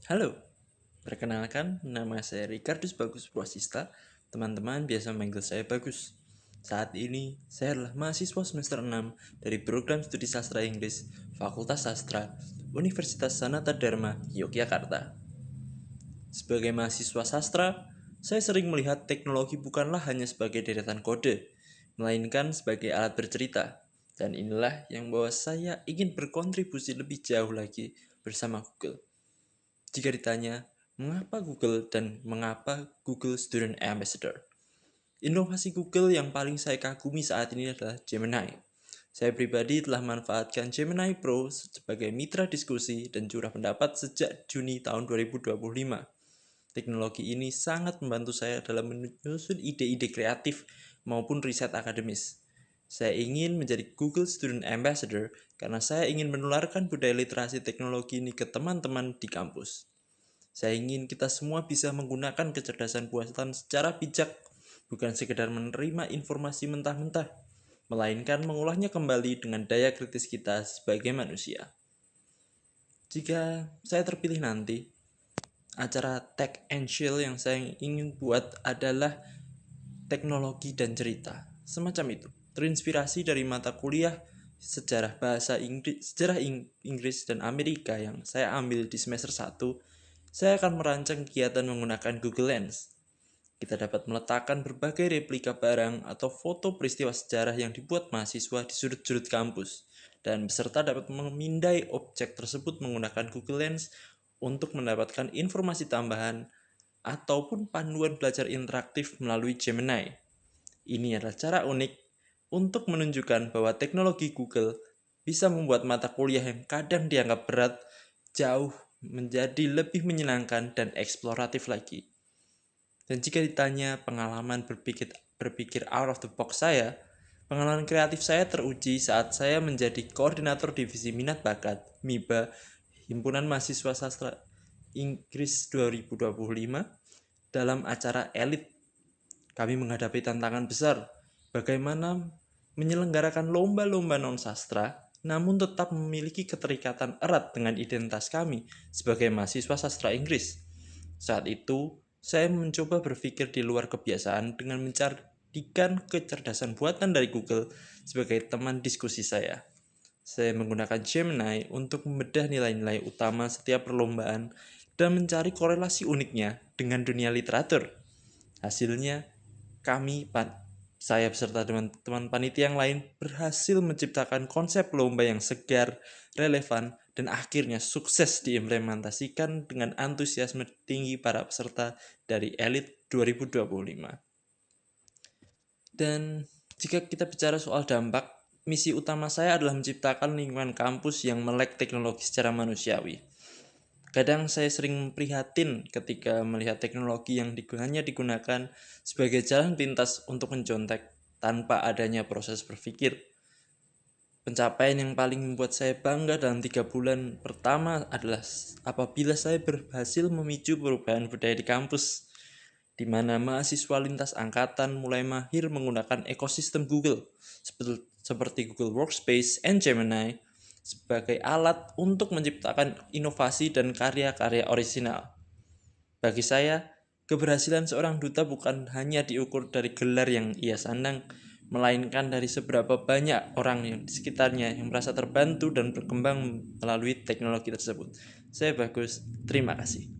Halo, perkenalkan nama saya Ricardus Bagus Purwasista. Teman-teman biasa manggil saya Bagus. Saat ini, saya adalah mahasiswa semester 6 dari program studi sastra Inggris, Fakultas Sastra, Universitas Sanata Dharma, Yogyakarta. Sebagai mahasiswa sastra, saya sering melihat teknologi bukanlah hanya sebagai deretan kode, melainkan sebagai alat bercerita. Dan inilah yang membawa saya ingin berkontribusi lebih jauh lagi bersama Google. Jika ditanya, mengapa Google dan mengapa Google Student Ambassador? Inovasi Google yang paling saya kagumi saat ini adalah Gemini. Saya pribadi telah manfaatkan Gemini Pro sebagai mitra diskusi dan curah pendapat sejak Juni tahun 2025. Teknologi ini sangat membantu saya dalam menyusun ide-ide kreatif maupun riset akademis. Saya ingin menjadi Google Student Ambassador karena saya ingin menularkan budaya literasi teknologi ini ke teman-teman di kampus. Saya ingin kita semua bisa menggunakan kecerdasan buatan secara bijak, bukan sekedar menerima informasi mentah-mentah, melainkan mengolahnya kembali dengan daya kritis kita sebagai manusia. Jika saya terpilih nanti, acara Tech and Chill yang saya ingin buat adalah teknologi dan cerita. Semacam itu. Terinspirasi dari mata kuliah sejarah bahasa Inggris, Inggris dan Amerika yang saya ambil di semester 1, saya akan merancang kegiatan menggunakan Google Lens. Kita dapat meletakkan berbagai replika barang atau foto peristiwa sejarah yang dibuat mahasiswa di sudut-sudut kampus, dan peserta dapat memindai objek tersebut menggunakan Google Lens untuk mendapatkan informasi tambahan ataupun panduan belajar interaktif melalui Gemini. Ini adalah cara unik untuk menunjukkan bahwa teknologi Google bisa membuat mata kuliah yang kadang dianggap berat jauh menjadi lebih menyenangkan dan eksploratif lagi. Dan jika ditanya pengalaman berpikir out of the box saya, pengalaman kreatif saya teruji saat saya menjadi koordinator divisi minat bakat MIBA Himpunan Mahasiswa Sastra Inggris 2025 dalam acara elit. Kami menghadapi tantangan besar, bagaimana menyelenggarakan lomba-lomba non-sastra namun tetap memiliki keterikatan erat dengan identitas kami sebagai mahasiswa sastra Inggris. Saat itu, saya mencoba berpikir di luar kebiasaan dengan menjadikan kecerdasan buatan dari Google sebagai teman diskusi saya. Saya menggunakan Gemini untuk membedah nilai-nilai utama setiap perlombaan dan mencari korelasi uniknya dengan dunia literatur. Hasilnya, saya beserta teman-teman panitia yang lain berhasil menciptakan konsep lomba yang segar, relevan, dan akhirnya sukses diimplementasikan dengan antusiasme tinggi para peserta dari Elite 2025. Dan jika kita bicara soal dampak, misi utama saya adalah menciptakan lingkungan kampus yang melek teknologi secara manusiawi. Kadang saya sering prihatin ketika melihat teknologi yang hanya digunakan sebagai jalan pintas untuk mencontek tanpa adanya proses berpikir. Pencapaian yang paling membuat saya bangga dalam 3 bulan pertama adalah apabila saya berhasil memicu perubahan budaya di kampus, di mana mahasiswa lintas angkatan mulai mahir menggunakan ekosistem Google, seperti Google Workspace and Gemini, sebagai alat untuk menciptakan inovasi dan karya-karya orisinal. Bagi saya, keberhasilan seorang duta bukan hanya diukur dari gelar yang ia sandang, melainkan dari seberapa banyak orang yang di sekitarnya yang merasa terbantu dan berkembang melalui teknologi tersebut. Saya Bagus, terima kasih.